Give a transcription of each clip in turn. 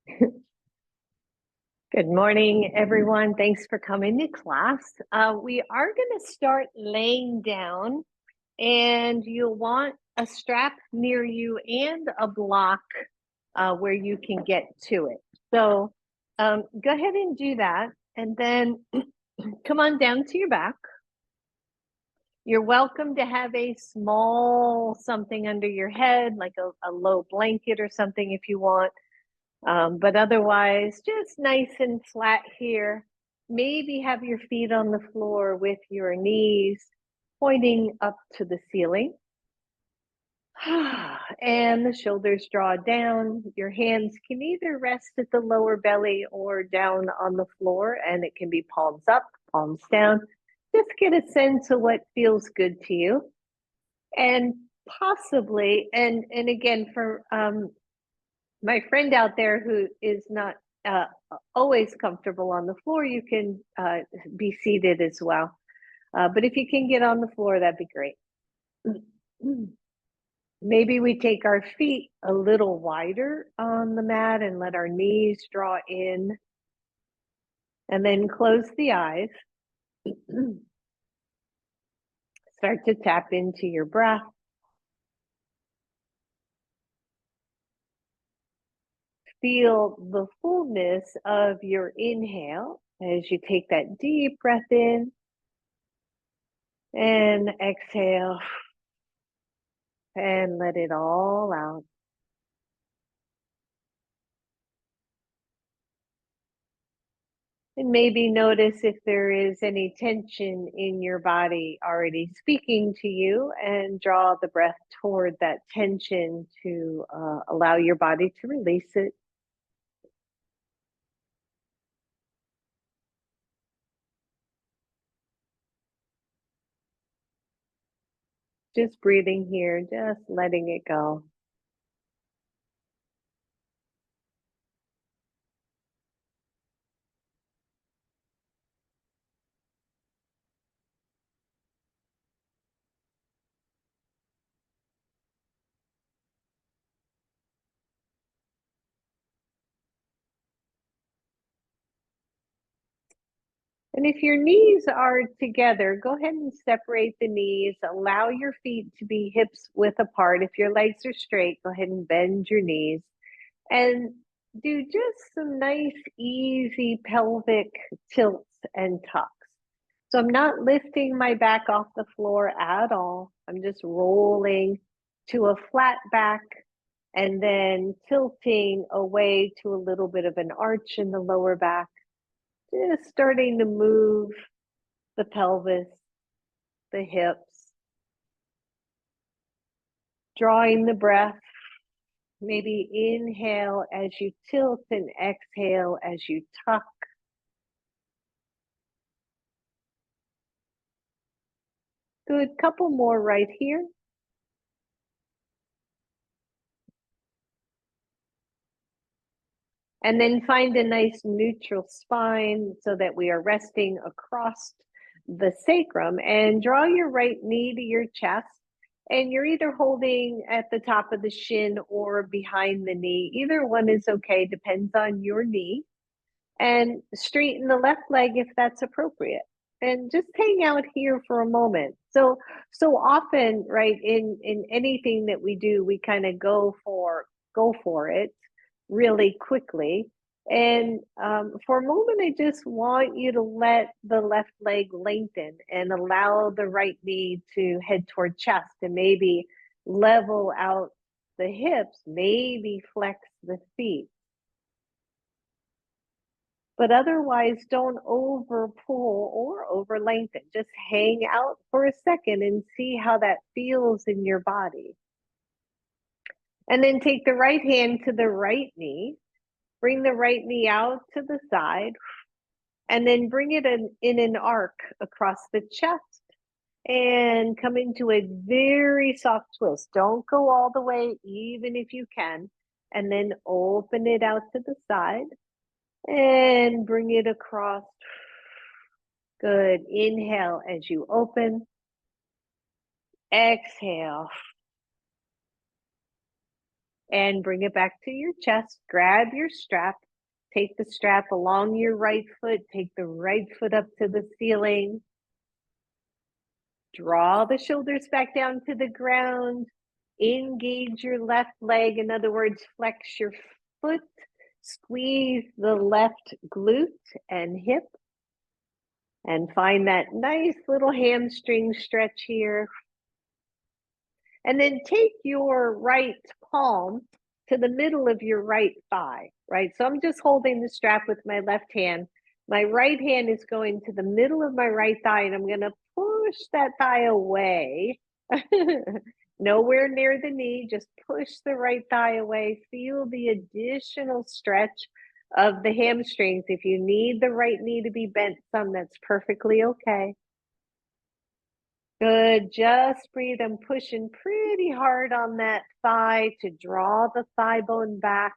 Good morning, everyone. Thanks for coming to class. We are going to start laying down, and you'll want a strap near you and a block where you can get to it. So go ahead and do that, and then come on down to your back. You're welcome to have a small something under your head, like a low blanket or something if you want. But otherwise, just nice and flat here. Maybe have your feet on the floor with your knees pointing up to the ceiling. And the shoulders draw down. Your hands can either rest at the lower belly or down on the floor, and it can be palms up, palms down. Just get a sense of what feels good to you. And possibly, and again, for my friend out there who is not always comfortable on the floor, you can be seated as well. But if you can get on the floor, that'd be great. Maybe we take our feet a little wider on the mat and let our knees draw in. And then close the eyes. Start to tap into your breath. Feel the fullness of your inhale as you take that deep breath in and exhale and let it all out. And maybe notice if there is any tension in your body already speaking to you, and draw the breath toward that tension to allow your body to release it. Just breathing here, just letting it go. And if your knees are together, go ahead and separate the knees. Allow your feet to be hips width apart. If your legs are straight, go ahead and bend your knees. And do just some nice, easy pelvic tilts and tucks. So I'm not lifting my back off the floor at all. I'm just rolling to a flat back and then tilting away to a little bit of an arch in the lower back. Just starting to move the pelvis, the hips, drawing the breath. Maybe inhale as you tilt and exhale as you tuck. Good, couple more right here. And then find a nice neutral spine so that we are resting across the sacrum, and draw your right knee to your chest. And you're either holding at the top of the shin or behind the knee. Either one is okay, depends on your knee. And straighten the left leg if that's appropriate. And just hang out here for a moment. So often, right, in anything that we do, we kind of go for it really quickly. And for a moment, I just want you to let the left leg lengthen and allow the right knee to head toward chest, and maybe level out the hips, maybe flex the feet. But otherwise, don't over pull or over lengthen. Just hang out for a second and see how that feels in your body. And then take the right hand to the right knee. Bring the right knee out to the side, and then bring it in an arc across the chest, and come into a very soft twist. Don't go all the way, even if you can. And then open it out to the side and bring it across. Good. Inhale as you open. Exhale. and bring it back to your chest. Grab your strap. Take the strap along your right foot. Take the right foot up to the ceiling. Draw the shoulders back down to the ground. Engage your left leg. In other words, flex your foot. Squeeze the left glute and hip. And find that nice little hamstring stretch here. And then take your right palm to the middle of your right thigh, right? So I'm just holding the strap with my left hand. My right hand is going to the middle of my right thigh, and I'm going to push that thigh away. Nowhere near the knee, just push the right thigh away. Feel the additional stretch of the hamstrings. If you need the right knee to be bent some, that's perfectly okay. Good, just breathe. I'm pushing pretty hard on that thigh to draw the thigh bone back.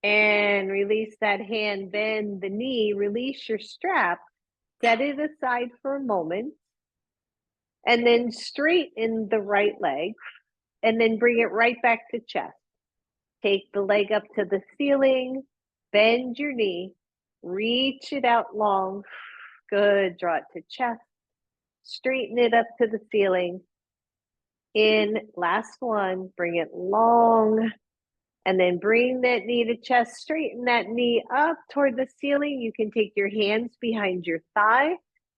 And release that hand, bend the knee, release your strap, set it aside for a moment. And then straighten the right leg, and then bring it right back to chest. Take the leg up to the ceiling, bend your knee, reach it out long. Good, draw it to chest. Straighten it up to the ceiling. In, last one, bring it long, and then bring that knee to chest. Straighten that knee up toward the ceiling. You can take your hands behind your thigh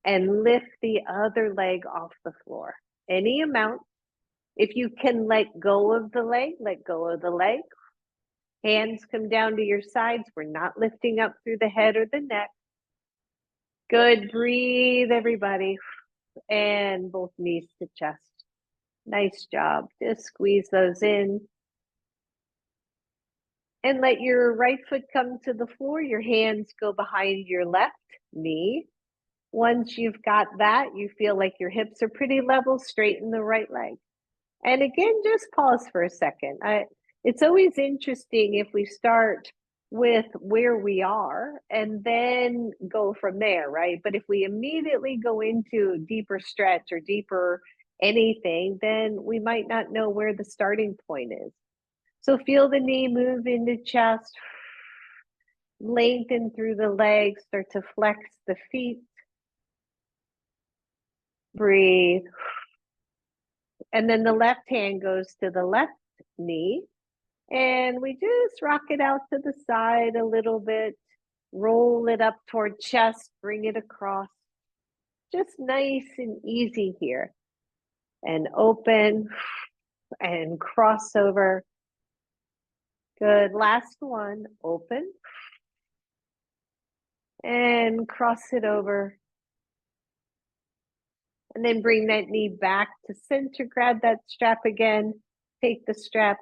and lift the other leg off the floor. Any amount. If you can let go of the leg, let go of the leg. Hands come down to your sides. We're not lifting up through the head or the neck. Good, breathe everybody. And both knees to chest. Nice job. Just squeeze those in. And let your right foot come to the floor. Your hands go behind your left knee. Once you've got that, you feel like your hips are pretty level, straighten the right leg. And again, just pause for a second. It's always interesting if we start with where we are and then go from there, right? But if we immediately go into deeper stretch or deeper anything, then we might not know where the starting point is. So feel the knee move into chest, lengthen through the legs, start to flex the feet. Breathe. And then the left hand goes to the left knee. And we just rock it out to the side a little bit. Roll it up toward chest, bring it across. Just nice and easy here. And open and cross over. Good. Last one. Open. And cross it over. And then bring that knee back to center. Grab that strap again. Take the strap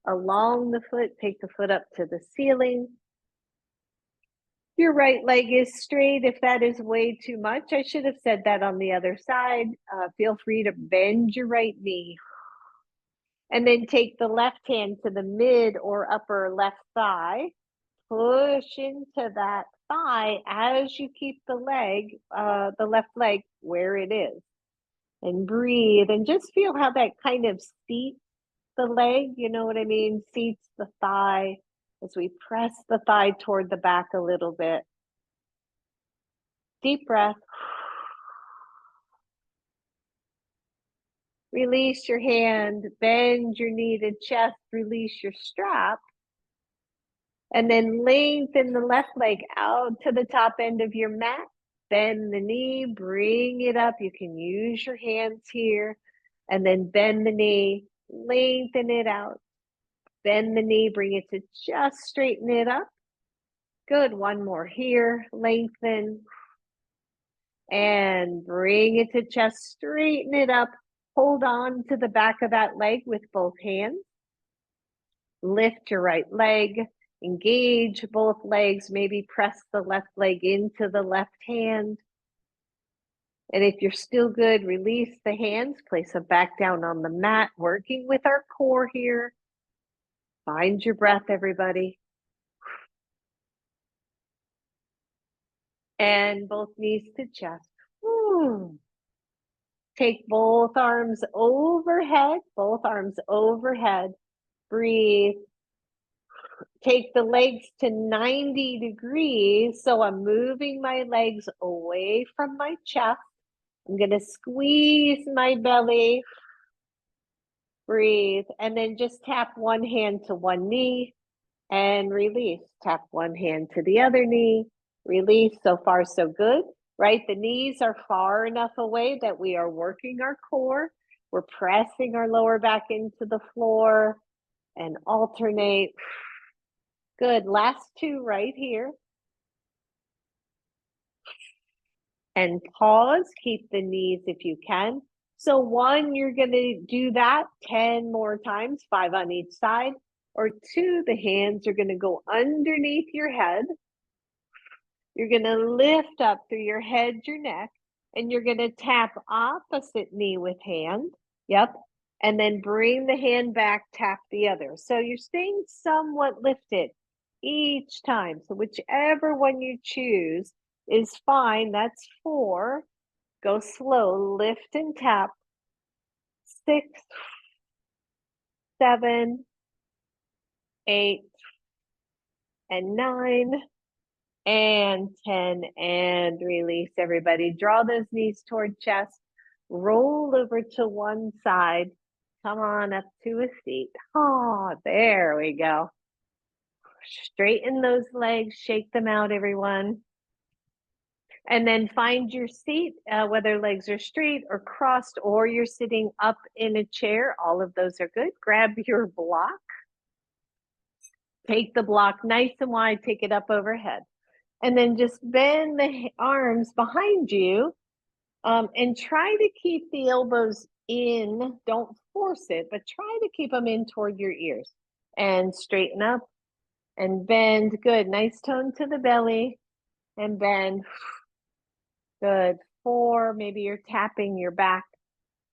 along the foot. Take the foot up to the ceiling. Your right leg is straight. If that is way too much, I should have said that on the other side. Feel free to bend your right knee. And then take the left hand to the mid or upper left thigh. Push into that thigh as you keep the leg, the left leg where it is. And breathe and just feel how that kind of seats the leg, you know what I mean? Seats the thigh as we press the thigh toward the back a little bit. Deep breath. Release your hand, bend your knee to chest, release your strap. And then lengthen the left leg out to the top end of your mat. Bend the knee, bring it up. You can use your hands here. And then bend the knee, lengthen it out. Bend the knee, bring it to just straighten it up. Good, one more here, lengthen. And bring it to chest, straighten it up. Hold on to the back of that leg with both hands. Lift your right leg, engage both legs, maybe press the left leg into the left hand. And if you're still good, release the hands, place them back down on the mat, working with our core here. Find your breath, everybody. And both knees to chest. Woo. Take both arms overhead, Breathe. Take the legs to 90 degrees. So I'm moving my legs away from my chest. I'm going to squeeze my belly. Breathe. And then just tap one hand to one knee and release. Tap one hand to the other knee. Release. So far, so good, right? The knees are far enough away that we are working our core. We're pressing our lower back into the floor and alternate. Good. Last two right here. And pause. Keep the knees if you can. So one, you're going to do that 10 more times, 5 on each side. Or 2, the hands are going to go underneath your head. You're going to lift up through your head, your neck, and you're going to tap opposite knee with hand. Yep. And then bring the hand back, tap the other. So you're staying somewhat lifted each time. So whichever one you choose is fine. That's 4. Go slow, lift and tap. 6, 7, 8, and 9, and 10, and release, everybody. Draw those knees toward chest. Roll over to one side. Come on up to a seat. Oh, there we go. Straighten those legs, shake them out, everyone. And then find your seat, whether legs are straight or crossed, or you're sitting up in a chair. All of those are good. Grab your block. Take the block nice and wide, take it up overhead. And then just bend the arms behind you and try to keep the elbows in. Don't force it, but try to keep them in toward your ears. And straighten up and bend. Good. Nice tone to the belly. And bend. Good. 4, maybe you're tapping your back.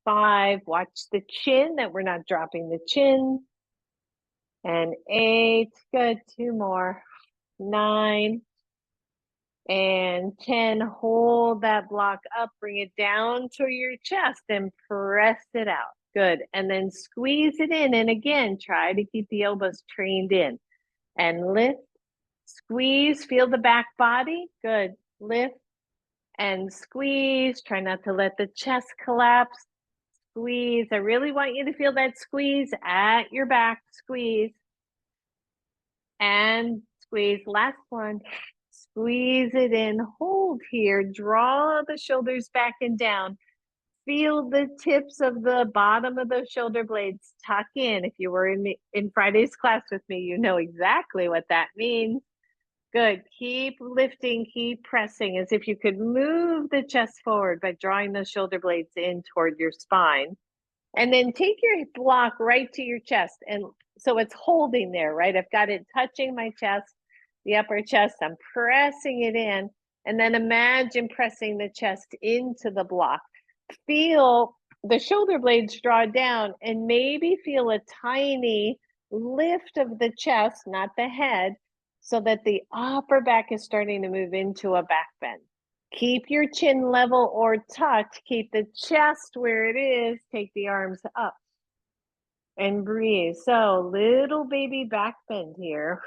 5, watch the chin, that we're not dropping the chin. And 8, good. 2 more. 9 and 10. Hold that block up, bring it down to your chest and press it out. Good. And then squeeze it in. And again, try to keep the elbows trained in. And lift, squeeze, feel the back body. Good. Lift and squeeze. Try not to let the chest collapse. Squeeze. I really want you to feel that squeeze at your back. Squeeze. And squeeze. Last one. Squeeze it in. Hold here. Draw the shoulders back and down. Feel the tips of the bottom of those shoulder blades tuck in. If you were in Friday's class with me, you know exactly what that means. Good. Keep lifting, keep pressing as if you could move the chest forward by drawing those shoulder blades in toward your spine. And then take your block right to your chest. And so it's holding there, right? I've got it touching my chest, the upper chest. I'm pressing it in. And then imagine pressing the chest into the block. Feel the shoulder blades draw down and maybe feel a tiny lift of the chest, not the head, so that the upper back is starting to move into a back bend. Keep your chin level or tucked. Keep the chest where it is. Take the arms up and breathe. So little baby back bend here.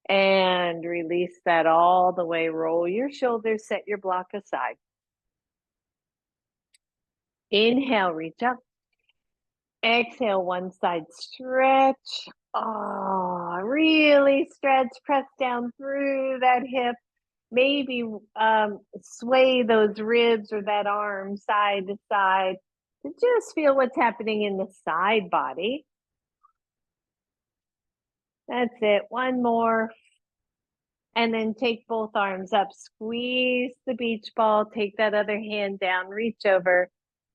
And release that all the way. Roll your shoulders, set your block aside. Inhale, reach up. Exhale, one side stretch. Oh, really stretch. Press down through that hip. Maybe sway those ribs or that arm side to side to just feel what's happening in the side body. That's it. One more. And then take both arms up. Squeeze the beach ball. Take that other hand down. Reach over.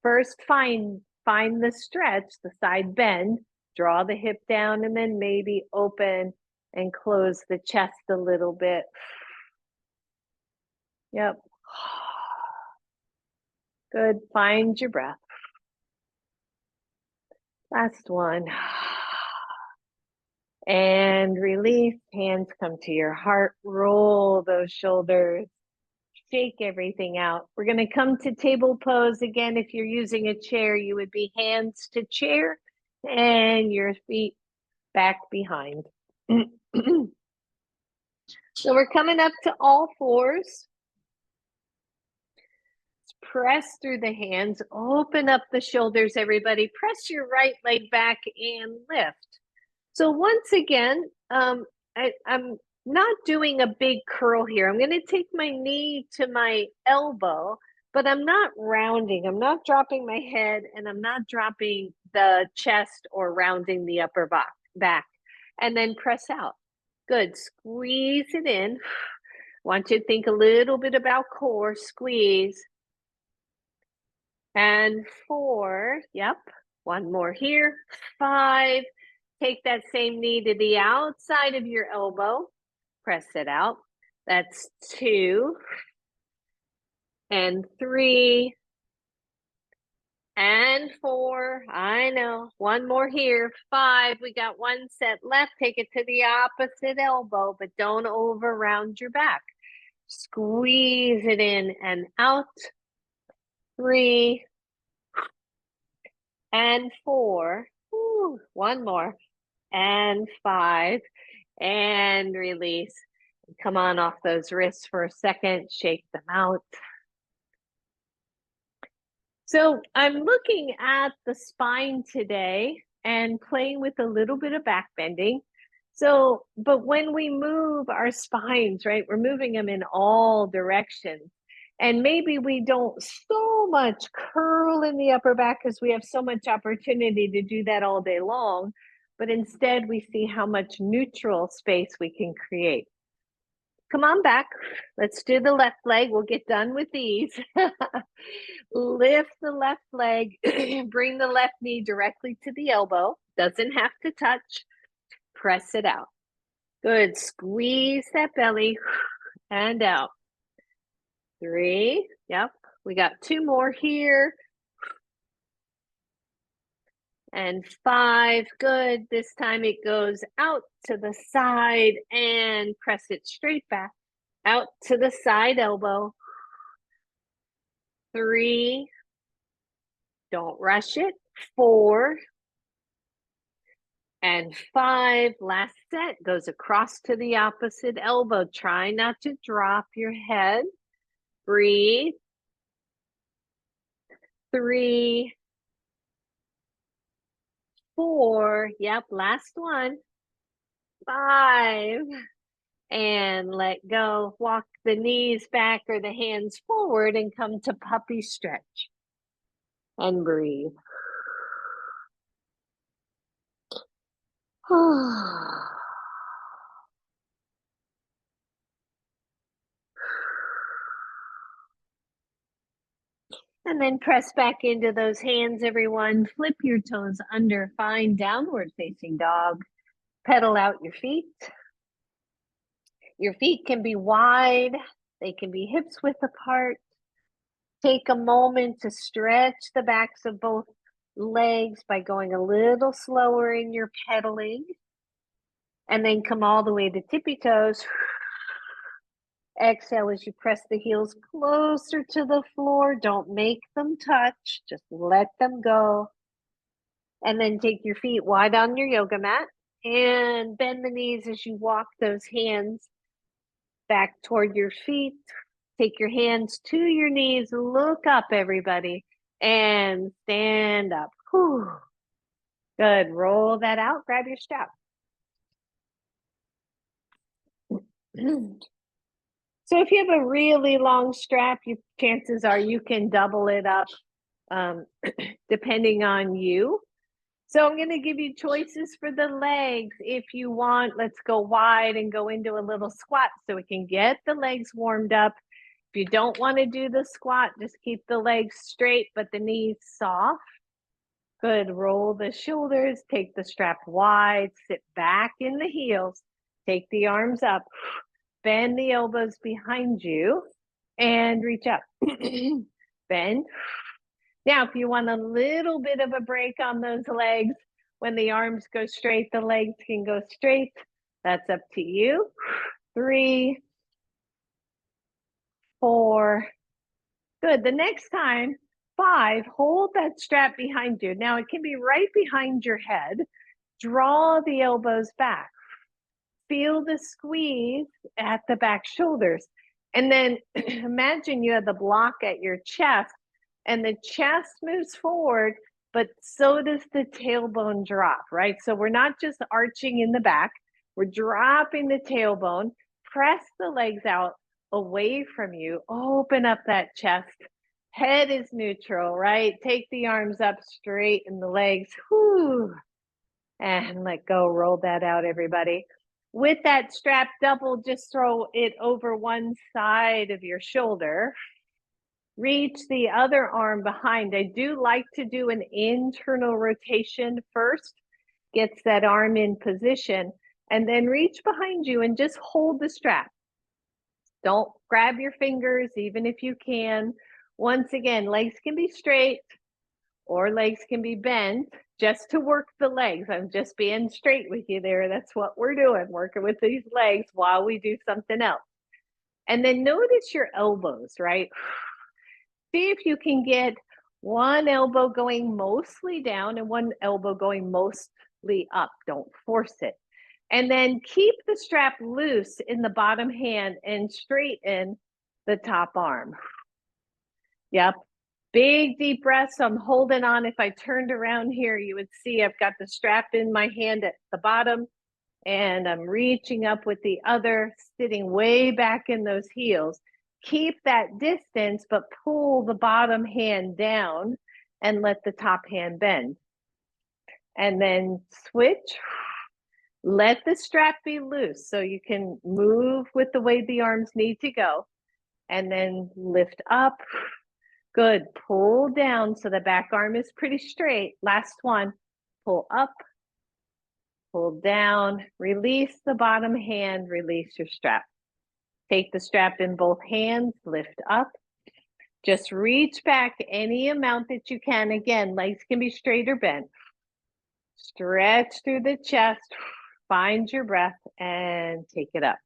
First, find the stretch, the side bend. Draw the hip down and then maybe open and close the chest a little bit. Yep. Good. Find your breath. Last one. And release. Hands come to your heart. Roll those shoulders. Shake everything out. We're going to come to table pose again. If you're using a chair, you would be hands to chair and your feet back behind. So we're coming up to all fours. Press through the hands, open up the shoulders, everybody. Press your right leg back and lift. So once again, I'm not doing a big curl here. I'm going to take my knee to my elbow, but I'm not rounding. I'm not dropping my head, and I'm not dropping the chest or rounding the upper back. And then press out. Good. Squeeze it in. Want you to think a little bit about core. Squeeze. And 4. Yep. One more here. 5. Take that same knee to the outside of your elbow. Press it out. That's 2. And 3. And 4. I know. One more here. 5. We got one set left. Take it to the opposite elbow, but don't over round your back. Squeeze it in and out. 3. And 4. Ooh, one more. And 5. And release. Come on off those wrists for a second. Shake them out. So I'm looking at the spine today and playing with a little bit of back bending. So, but when we move our spines, right, we're moving them in all directions. And maybe we don't so much curl in the upper back because we have so much opportunity to do that all day long. But instead, we see how much neutral space we can create. Come on back. Let's do the left leg. We'll get done with these. Lift the left leg. Bring the left knee directly to the elbow. Doesn't have to touch. Press it out. Good. Squeeze that belly and out. 3. Yep. We got 2 more here. And 5. Good. This time it goes out to the side and press it straight back. Out to the side elbow. 3. Don't rush it. 4. And 5. Last set goes across to the opposite elbow. Try not to drop your head. Breathe. 3. 4. Yep, last one. 5. And let go. Walk the knees back or the hands forward and come to puppy stretch. And breathe. And then press back into those hands, everyone. Flip your toes under. Find downward facing dog. Pedal out your feet. Your feet can be wide. They can be hips width apart. Take a moment to stretch the backs of both legs by going a little slower in your pedaling. And then come all the way to tippy toes. Exhale as you press the heels closer to the floor. Don't make them touch. Just let them go. And then take your feet wide on your yoga mat and bend the knees as you walk those hands back toward your feet. Take your hands to your knees. Look up, everybody, and stand up. Whew. Good. Roll that out. Grab your strap. So if you have a really long strap, chances are you can double it up depending on you. So I'm going to give you choices for the legs. If you want, let's go wide and go into a little squat so we can get the legs warmed up. If you don't want to do the squat, just keep the legs straight, but the knees soft. Good. Roll the shoulders, take the strap wide, sit back in the heels, take the arms up. Bend the elbows behind you and reach up. Bend. Now, if you want a little bit of a break on those legs, when the arms go straight, the legs can go straight. That's up to you. 3, 4. Good. The next time, 5, hold that strap behind you. Now, it can be right behind your head. Draw the elbows back. Feel the squeeze at the back shoulders. And then imagine you have the block at your chest and the chest moves forward, but so does the tailbone drop, right? So we're not just arching in the back, we're dropping the tailbone. Press the legs out away from you, open up that chest. Head is neutral, right? Take the arms up, straighten the legs. Whew. And let go, roll that out, everybody. With that strap double, just throw it over one side of your shoulder. Reach the other arm behind. I do like to do an internal rotation first, gets that arm in position, and then reach behind you and just hold the strap. Don't grab your fingers, even if you can. Once again, legs can be straight or legs can be bent just to work the legs. I'm just being straight with you there. That's what we're doing, working with these legs while we do something else. And then notice your elbows, right? See if you can get one elbow going mostly down and one elbow going mostly up. Don't force it. And then keep the strap loose in the bottom hand and straighten the top arm. Yep. Big deep breath. So I'm holding on. If I turned around here, you would see I've got the strap in my hand at the bottom and I'm reaching up with the other, sitting way back in those heels. Keep that distance, but pull the bottom hand down and let the top hand bend. And then switch. Let the strap be loose so you can move with the way the arms need to go. And then lift up. Good. Pull down so the back arm is pretty straight. Last one. Pull up. Pull down. Release the bottom hand. Release your strap. Take the strap in both hands. Lift up. Just reach back any amount that you can. Again, legs can be straight or bent. Stretch through the chest. Find your breath and take it up.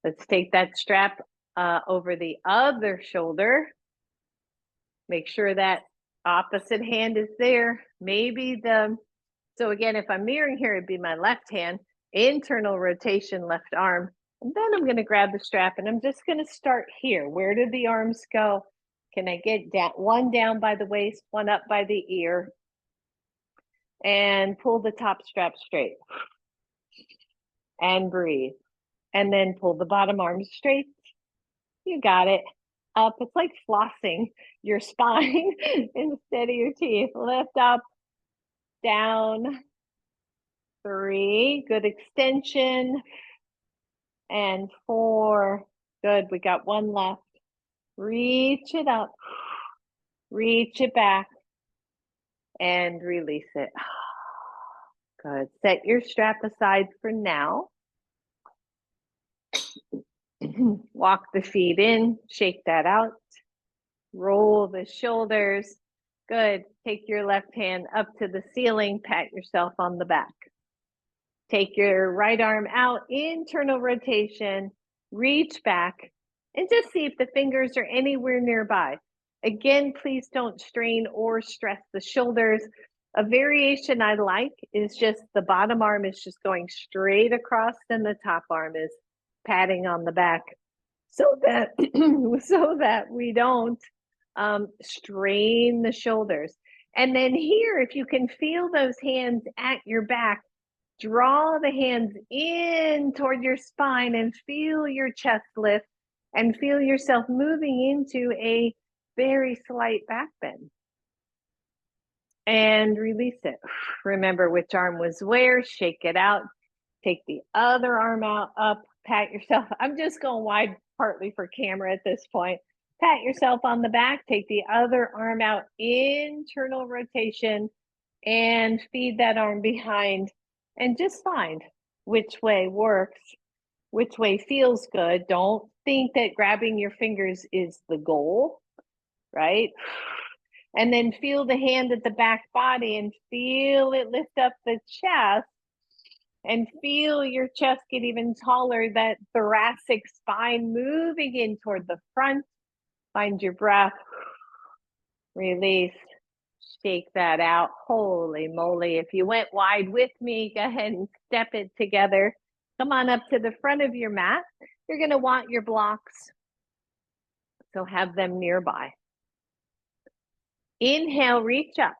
Let's take that strap over the other shoulder. Make sure that opposite hand is there. Maybe so again, if I'm mirroring here, it'd be my left hand, internal rotation, left arm. And then I'm gonna grab the strap and I'm just gonna start here. Where did the arms go? Can I get that one down by the waist, one up by the ear? And pull the top strap straight. And breathe. And then pull the bottom arm straight. You got it. Up. It's like flossing your spine instead of your teeth. Lift up, down, 3, good extension, and 4, good. We got one left. Reach it up, reach it back, and release it. Good. Set your strap aside for now. Walk the feet in, shake that out, roll the shoulders. Good. Take your left hand up to the ceiling, pat yourself on the back. Take your right arm out, internal rotation, reach back, and just see if the fingers are anywhere nearby. Again, please don't strain or stress the shoulders. A variation I like is just the bottom arm is just going straight across and the top arm is patting on the back so that we don't strain the shoulders. And then here, if you can feel those hands at your back, draw the hands in toward your spine and feel your chest lift and feel yourself moving into a very slight back bend. And release it. Remember which arm was where, shake it out. Take the other arm out, up, pat yourself. I'm just going wide partly for camera at this point. Pat yourself on the back, take the other arm out, internal rotation, and feed that arm behind. And just find which way works, which way feels good. Don't think that grabbing your fingers is the goal, right? And then feel the hand at the back body and feel it lift up the chest and feel your chest get even taller, that thoracic spine moving in toward the front. Find your breath, release, Shake that out. Holy moly. If you went wide with me, go ahead and step it together. Come on up to the front of your mat. You're going to want your blocks, so have them nearby. Inhale, reach up.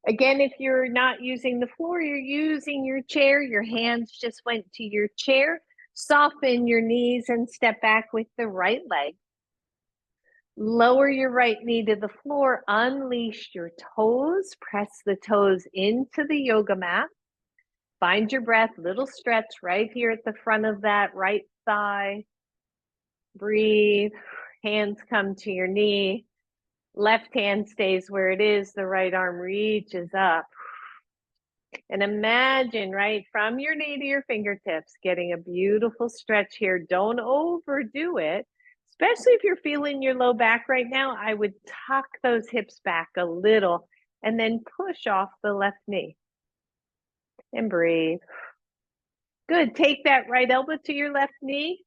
Again, if you're not using the floor, you're using your chair. Your hands just went to your chair. Soften your knees and step back with the right leg. Lower your right knee to the floor. Unleash your toes. Press the toes into the yoga mat. Find your breath. Little stretch right here at the front of that right thigh. Breathe. Hands come to your knee. Left hand stays where it is. The right arm reaches up. And imagine, right, from your knee to your fingertips, getting a beautiful stretch here. Don't overdo it, especially if you're feeling your low back right now. I would tuck those hips back a little and then push off the left knee. And breathe. Good. Take that right elbow to your left knee.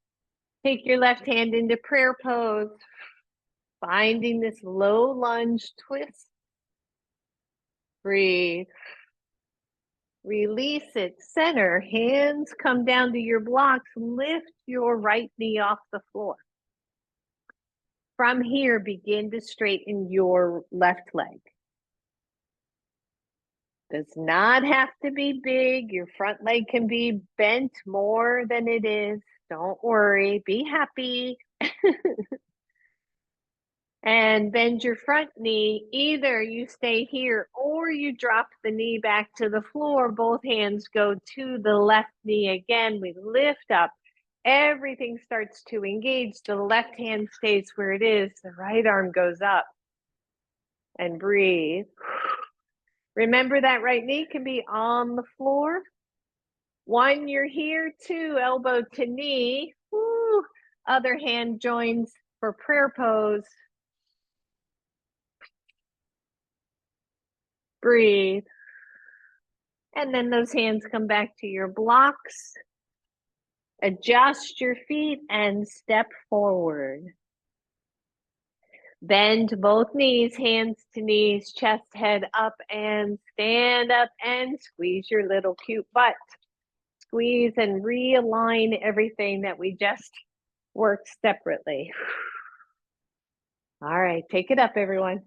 Take your left hand into prayer pose. Finding this low lunge twist. Breathe. Release it, center, hands come down to your blocks, lift your right knee off the floor. From here, begin to straighten your left leg. Does not have to be big. Your front leg can be bent more than it is. Don't worry, be happy. And bend your front knee. Either you stay here or you drop the knee back to the floor. Both hands go to the left knee again. We lift up. Everything starts to engage. The left hand stays where it is. The right arm goes up. And breathe. Remember that right knee can be on the floor. One, you're here. Two, elbow to knee. Woo. Other hand joins for prayer pose. Breathe. And then those hands come back to your blocks. Adjust your feet and step forward. Bend both knees, hands to knees, chest, head up, and stand up and squeeze your little cute butt. Squeeze and realign everything that we just worked separately. All right, take it up, everyone.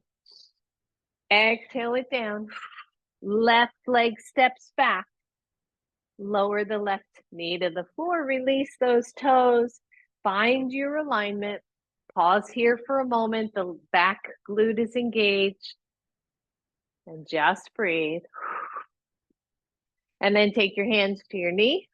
Exhale it down. Left leg steps back. Lower the left knee to the floor. Release those toes. Find your alignment. Pause here for a moment. The back glute is engaged. And just breathe. And then take your hands to your knee.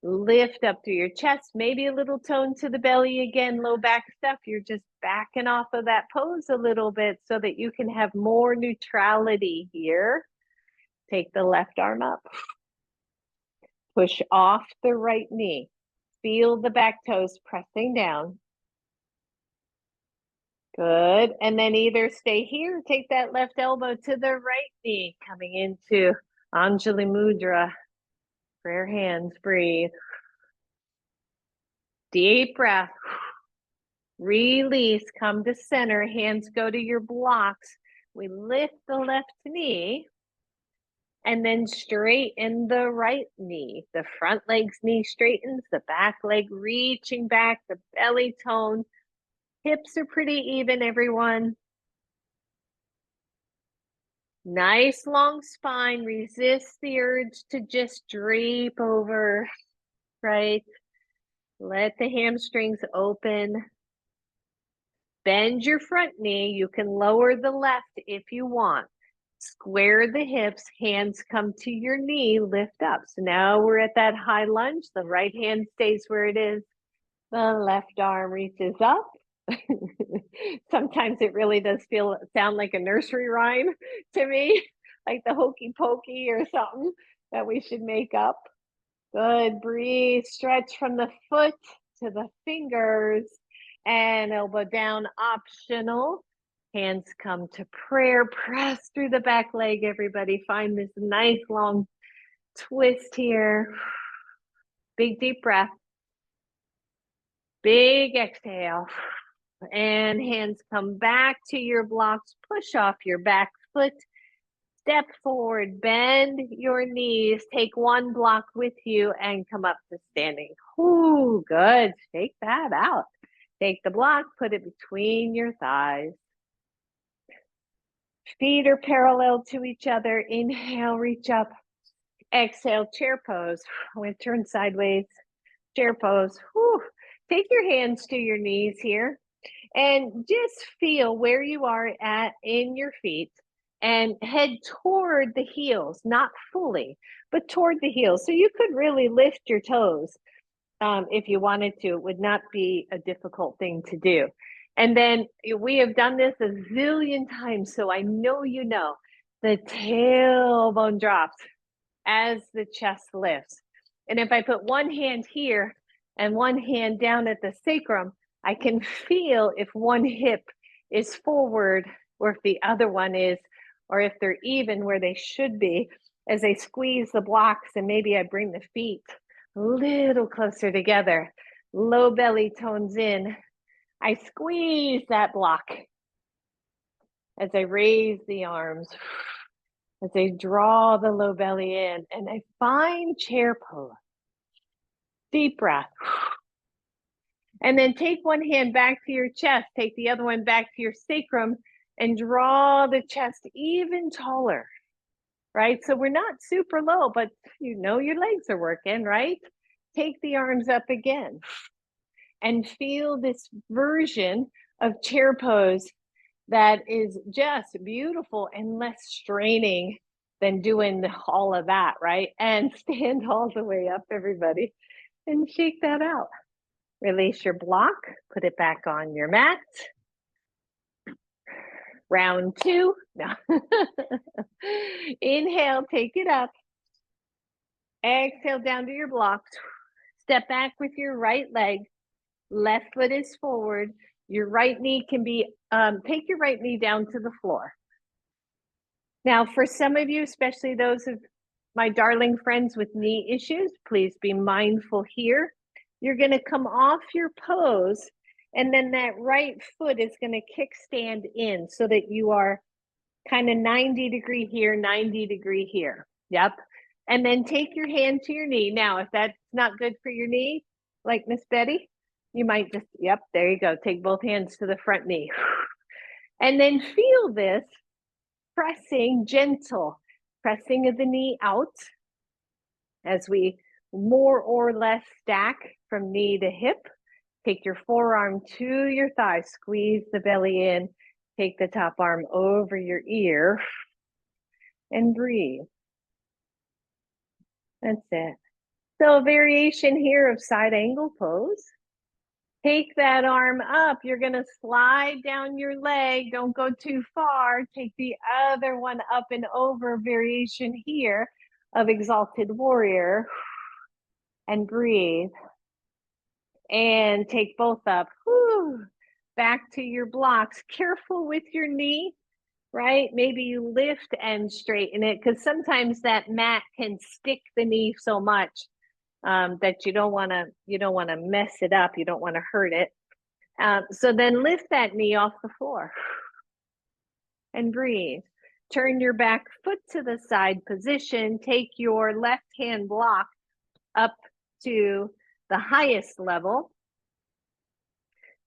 Lift up through your chest. Maybe a little tone to the belly again. Low back stuff. You're just backing off of that pose a little bit so that you can have more neutrality here. Take the left arm up. Push off the right knee. Feel the back toes pressing down. Good. And then either stay here, take that left elbow to the right knee, coming into Anjali Mudra. Prayer hands, breathe. Deep breath. Release, come to center, hands go to your blocks. We lift the left knee and then straighten the right knee. The front leg's knee straightens, the back leg reaching back, the belly tone. Hips are pretty even, everyone. Nice long spine. Resist the urge to just drape over, right? Let the hamstrings open. Bend your front knee. You can lower the left if you want. Square the hips. Hands come to your knee. Lift up. So now we're at that high lunge. The right hand stays where it is. The left arm reaches up. Sometimes it really does sound like a nursery rhyme to me, like the hokey pokey or something that we should make up. Good. Breathe. Stretch from the foot to the fingers and elbow down, optional. Hands come to prayer. Press through the back leg, everybody. Find this nice long twist here. Big deep breath. Big exhale. And hands come back to your blocks. Push off your back foot, step forward, bend your knees, take one block with you and come up to standing. Ooh, good. Shake that out. Take the block, put it between your thighs. Feet are parallel to each other. Inhale, reach up. Exhale, chair pose. I'm going to turn sideways. Chair pose. Whew. Take your hands to your knees here and just feel where you are at in your feet and head toward the heels, not fully, but toward the heels. So you could really lift your toes if you wanted to. It would not be a difficult thing to do. And then we have done this a zillion times, so I know you know the tailbone drops as the chest lifts. And if I put one hand here and one hand down at the sacrum, I can feel if one hip is forward or if the other one is, or if they're even where they should be as I squeeze the blocks, and maybe I bring the feet a little closer together. Low belly tones in. I squeeze that block as I raise the arms, as I draw the low belly in, and I find chair pose. Deep breath. And then take one hand back to your chest, take the other one back to your sacrum, and draw the chest even taller, right? So we're not super low, but you know your legs are working, right? Take the arms up again and feel this version of chair pose that is just beautiful and less straining than doing all of that, right? And stand all the way up, everybody, and shake that out. Release your block, put it back on your mat. Round two. No. Inhale, take it up. Exhale down to your blocks. Step back with your right leg. Left foot is forward. Your right knee can be, take your right knee down to the floor. Now, for some of you, especially those of my darling friends with knee issues, please be mindful here. You're going to come off your pose, and then that right foot is going to kickstand in so that you are kind of 90 degree here, 90 degree here. Yep. And then take your hand to your knee. Now, if that's not good for your knee, like Miss Betty, you might just, yep, there you go. Take both hands to the front knee. And then feel this pressing, gentle pressing of the knee out as we more or less stack from knee to hip. Take your forearm to your thigh, squeeze the belly in, take the top arm over your ear, and breathe. That's it. So a variation here of side angle pose. Take that arm up. You're going to slide down your leg. Don't go too far. Take the other one up and over. Variation here of exalted warrior. And breathe. And take both up. Whew. Back to your blocks. Careful with your knee, right? Maybe you lift and straighten it, because sometimes that mat can stick the knee so much that you don't want to mess it up. You don't want to hurt it. So then lift that knee off the floor and breathe. Turn your back foot to the side position. Take your left hand block up to the highest level.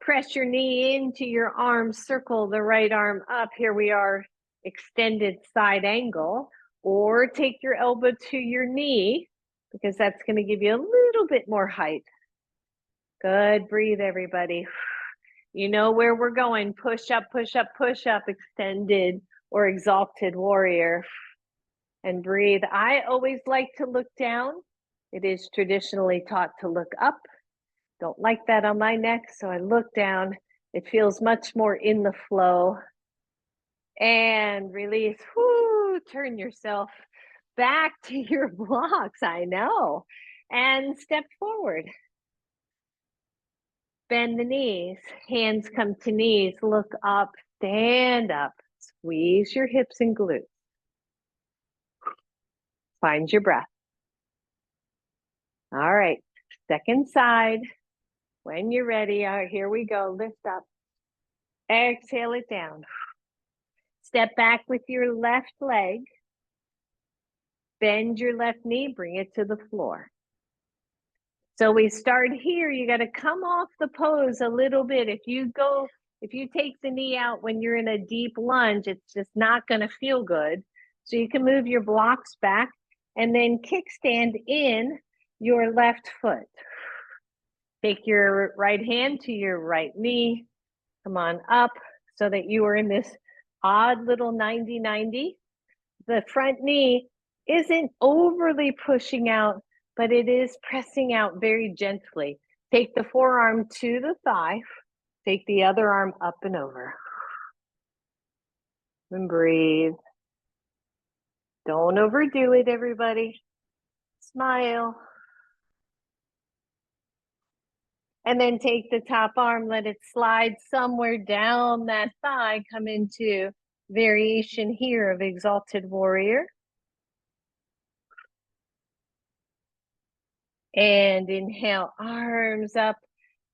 Press your knee into your arm, circle the right arm up. Here we are, extended side angle. Or take your elbow to your knee, because that's going to give you a little bit more height. Good. Breathe, everybody. You know where we're going. Push up, push up, push up, extended or exalted warrior. And breathe. I always like to look down. It is traditionally taught to look up. Don't like that on my neck, so I look down. It feels much more in the flow. And release. Whoo, turn yourself back to your blocks. I know. And step forward. Bend the knees. Hands come to knees. Look up. Stand up. Squeeze your hips and glutes. Find your breath. All right. Second side. When you're ready, all right, here we go. Lift up. Exhale it down. Step back with your left leg. Bend your left knee, bring it to the floor. So we start here. You got to come off the pose a little bit. If you take the knee out when you're in a deep lunge, it's just not going to feel good. So you can move your blocks back and then kickstand in your left foot. Take your right hand to your right knee. Come on up so that you are in this odd little 90-90. The front knee isn't overly pushing out, but it is pressing out very gently. Take the forearm to the thigh. Take the other arm up and over. And breathe. Don't overdo it, everybody. Smile. And then take the top arm, let it slide somewhere down that thigh. Come into variation here of Exalted Warrior. And inhale, arms up,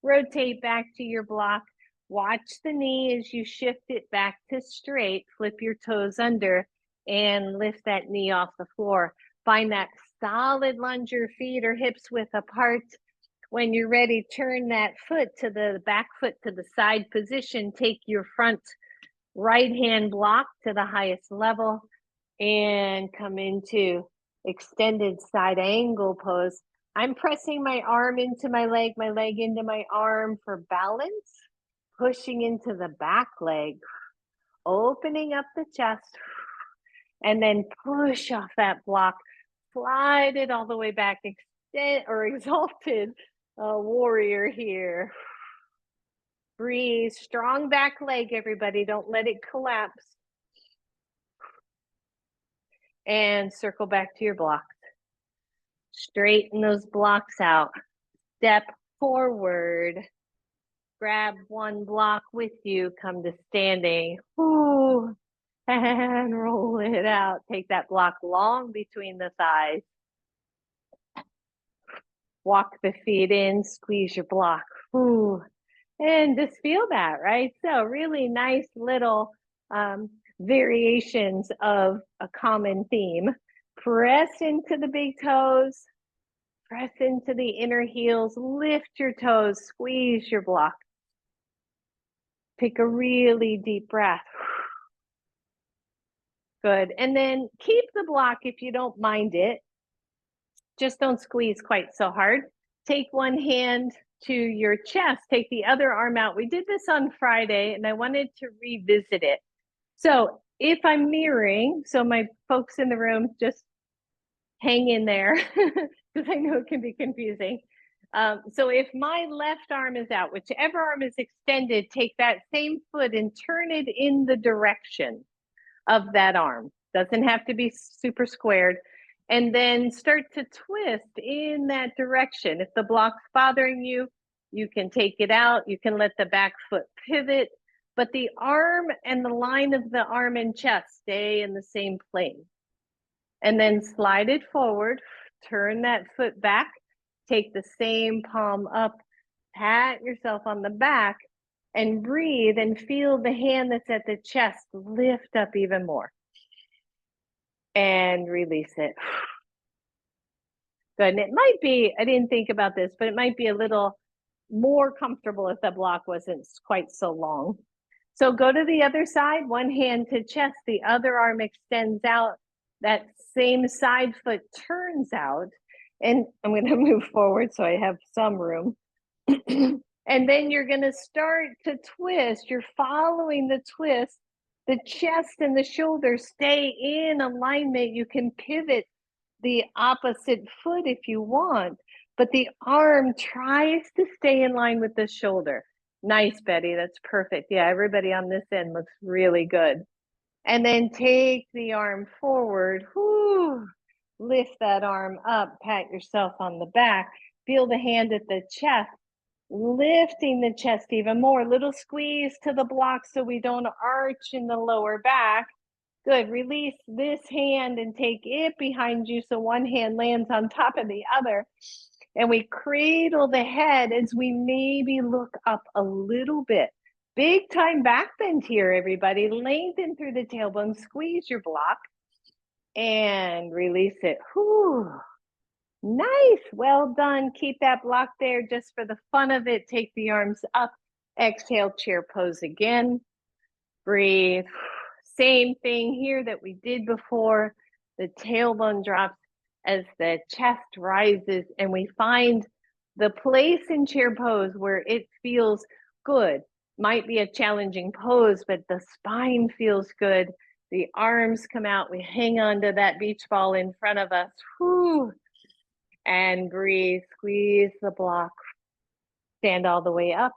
rotate back to your block. Watch the knee as you shift it back to straight. Flip your toes under and lift that knee off the floor. Find that solid lunge, your feet or hips width apart. When you're ready, turn that foot to the back foot to the side position. Take your front right hand block to the highest level and come into extended side angle pose. I'm pressing my arm into my leg into my arm for balance, pushing into the back leg, opening up the chest, and then push off that block, slide it all the way back, extend or Exalted Warrior here. Breathe, strong back leg, everybody. Don't let it collapse. And circle back to your blocks. Straighten those blocks out. Step forward. Grab one block with you. Come to standing. Ooh, and roll it out. Take that block long between the thighs. Walk the feet in. Squeeze your block. Ooh. And just feel that, right? So really nice little variations of a common theme. Press into the big toes. Press into the inner heels. Lift your toes. Squeeze your block. Take a really deep breath. Good. And then keep the block if you don't mind it. Just don't squeeze quite so hard. Take one hand to your chest. Take the other arm out. We did this on Friday, and I wanted to revisit it. So if I'm mirroring, so my folks in the room, just hang in there, because I know it can be confusing. So if my left arm is out, whichever arm is extended, take that same foot and turn it in the direction of that arm. Doesn't have to be super squared. And then start to twist in that direction. If the block's bothering you, you can take it out. You can let the back foot pivot, but the arm and the line of the arm and chest stay in the same plane. And then slide it forward, turn that foot back, take the same palm up, pat yourself on the back, and breathe and feel the hand that's at the chest lift up even more. And release it. Good. And it might be, I didn't think about this, but it might be a little more comfortable if the block wasn't quite so long. So go to the other side, one hand to chest, the other arm extends out, that same side foot turns out, and I'm going to move forward so I have some room. And then you're going to start to twist. You're following the twist. The chest and the shoulders stay in alignment. You can pivot the opposite foot if you want, but the arm tries to stay in line with the shoulder. Nice, Betty. That's perfect. Yeah, everybody on this end looks really good. And then take the arm forward. Whoo, lift that arm up. Pat yourself on the back. Feel the hand at the chest. Lifting the chest even more. Little squeeze to the block so we don't arch in the lower back. Good. Release this hand and take it behind you so one hand lands on top of the other. And we cradle the head as we maybe look up a little bit. Big time back bend here, everybody. Lengthen through the tailbone, squeeze your block, and release it. Whew. Nice, well done. Keep that block there just for the fun of it. Take the arms up, exhale, chair pose again. Breathe. Same thing here that we did before. The tailbone drops as the chest rises, and we find the place in chair pose where it feels good. Might be a challenging pose, but the spine feels good. The arms come out. We hang on to that beach ball in front of us. Whew. And breathe. Squeeze the block. Stand all the way up.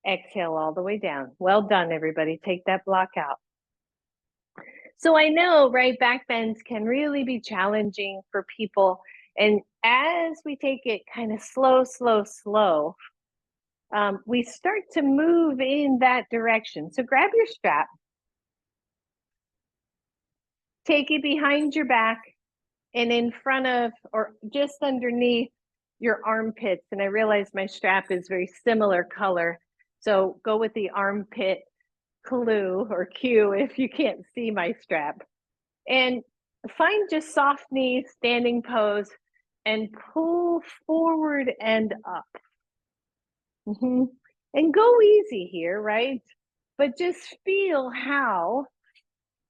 Exhale all the way down. Well done, everybody. Take that block out. So I know, right, back bends can really be challenging for people. And as we take it kind of slow, we start to move in that direction. So grab your strap. Take it behind your back and in front of or just underneath your armpits. And I realize my strap is very similar color. So go with the armpit clue or cue if you can't see my strap. And find just soft knees, standing pose, and pull forward and up. And go easy here, right? But just feel how,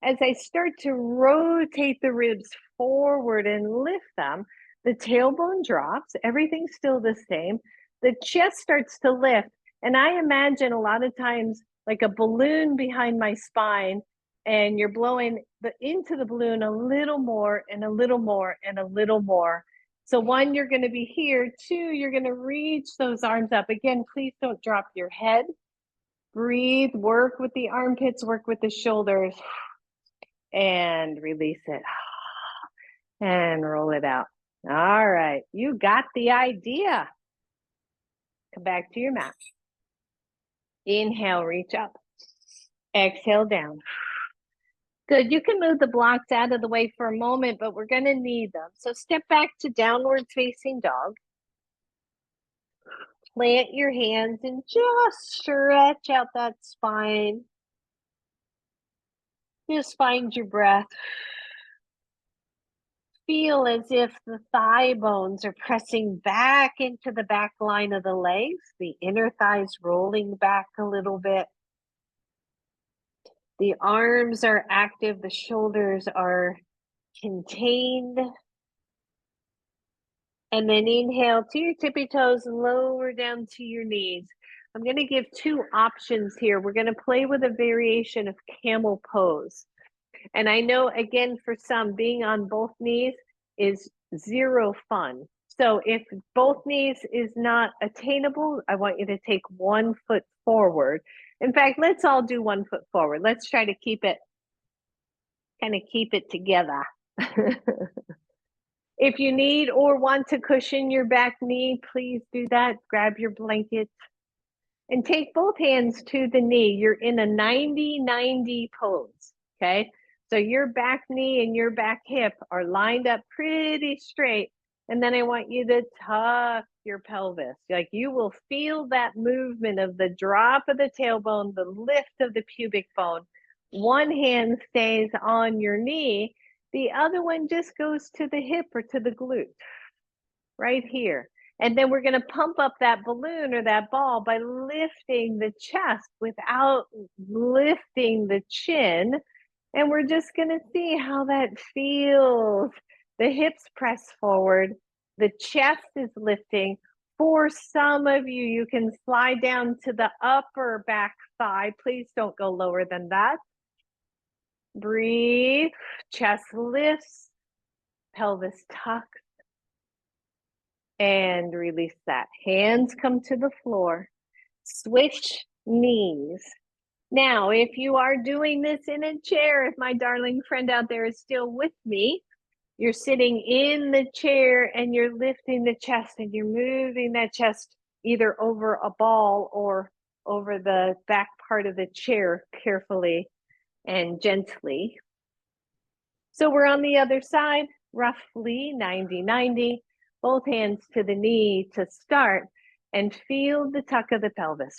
as I start to rotate the ribs forward and lift them, the tailbone drops, everything's still the same. The chest starts to lift. And I imagine a lot of times like a balloon behind my spine, and you're blowing into the balloon a little more and a little more and a little more. So one, you're going to be here. Two, you're going to reach those arms up. Again, please don't drop your head. Breathe, work with the armpits, work with the shoulders, and release it. And roll it out. All right, you got the idea. Come back to your mat. Inhale, reach up. Exhale, down. Good, you can move the blocks out of the way for a moment, but we're gonna need them. So step back to downward facing dog. Plant your hands and just stretch out that spine. Just find your breath. Feel as if the thigh bones are pressing back into the back line of the legs, the inner thighs rolling back a little bit. The arms are active, the shoulders are contained. And then inhale to your tippy toes, lower down to your knees. I'm going to give two options here. We're going to play with a variation of camel pose. And I know, again, for some, being on both knees is zero fun. So if both knees is not attainable, I want you to take 1 foot forward. In fact, let's all do 1 foot forward. Let's try to keep it together. If you need or want to cushion your back knee, please do that. Grab your blanket and take both hands to the knee. You're in a 90-90 pose, okay? So your back knee and your back hip are lined up pretty straight. And then I want you to tuck your pelvis. Like you will feel that movement of the drop of the tailbone, the lift of the pubic bone. One hand stays on your knee. The other one just goes to the hip or to the glute, right here. And then we're going to pump up that balloon or that ball by lifting the chest without lifting the chin. And we're just going to see how that feels. The hips press forward. The chest is lifting. For some of you, you can slide down to the upper back thigh. Please don't go lower than that. Breathe. Chest lifts. Pelvis tucks. And release that. Hands come to the floor. Switch knees. Now, if you are doing this in a chair, if my darling friend out there is still with me, you're sitting in the chair and you're lifting the chest and you're moving that chest either over a ball or over the back part of the chair carefully and gently. So we're on the other side, roughly 90-90, both hands to the knee to start, and feel the tuck of the pelvis.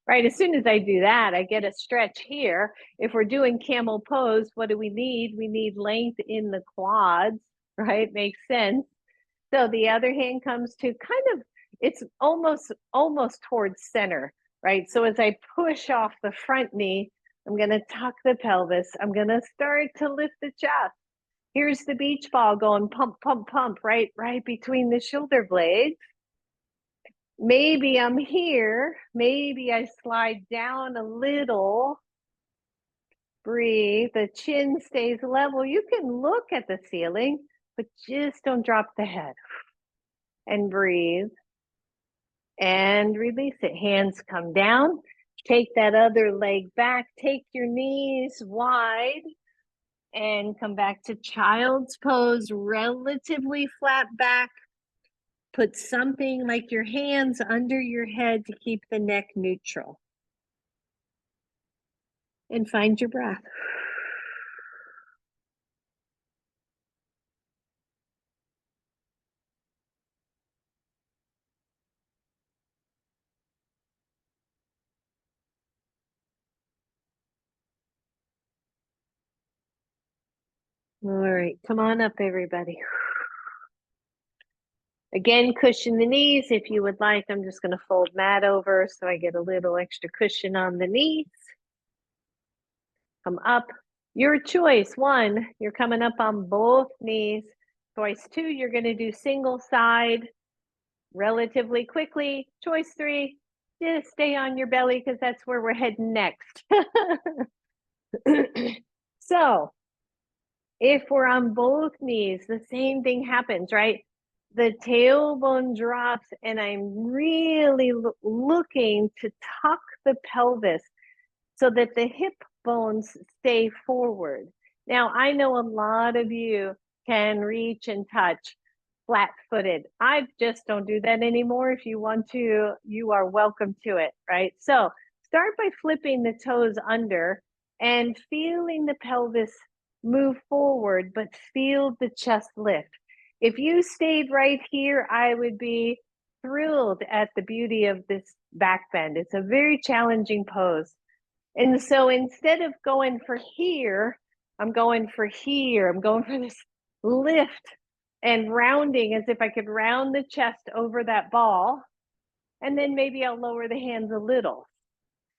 right? As soon as I do that, I get a stretch here. If we're doing camel pose, what do we need? We need length in the quads, right? Makes sense. So the other hand comes to kind of, it's almost towards center, right? So as I push off the front knee, I'm going to tuck the pelvis. I'm going to start to lift the chest. Here's the beach ball going pump, pump, pump, right between the shoulder blades. Maybe I'm here. Maybe I slide down a little. Breathe. The chin stays level. You can look at the ceiling, but just don't drop the head. And breathe. And release it. Hands come down. Take that other leg back. Take your knees wide. And come back to child's pose, relatively flat back. Put something like your hands under your head to keep the neck neutral. And find your breath. All right, come on up, everybody. Again, cushion the knees if you would like. I'm just going to fold mat over so I get a little extra cushion on the knees. Come up. Your choice. 1, you're coming up on both knees. Choice 2, you're going to do single side relatively quickly. Choice 3, just stay on your belly because that's where we're heading next. So if we're on both knees, the same thing happens, right? The tailbone drops and I'm really looking to tuck the pelvis so that the hip bones stay forward. Now, I know a lot of you can reach and touch flat-footed. I just don't do that anymore. If you want to, you are welcome to it, right? So start by flipping the toes under and feeling the pelvis move forward, but feel the chest lift. If you stayed right here, I would be thrilled at the beauty of this back bend. It's a very challenging pose. And so instead of going for here, I'm going for here. I'm going for this lift and rounding as if I could round the chest over that ball. And then maybe I'll lower the hands a little.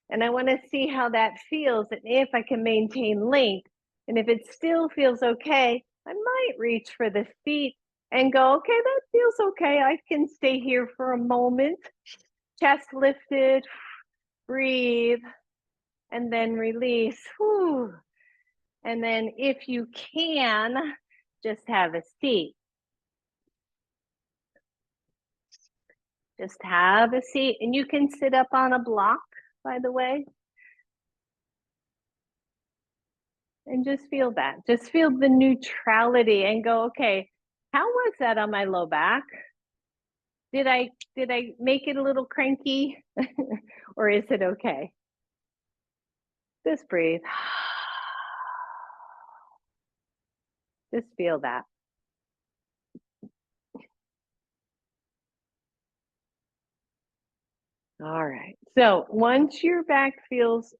And I want to see how that feels and if I can maintain length. And if it still feels okay, I might reach for the feet and go, okay, that feels okay. I can stay here for a moment. Chest lifted, breathe, and then release. Whew. And then if you can, just have a seat. Just have a seat. And you can sit up on a block, by the way. And just feel that. Just feel the neutrality and go, okay, how was that on my low back? Did I make it a little cranky? Or is it okay? Just breathe. Just feel that. All right. So once your back feels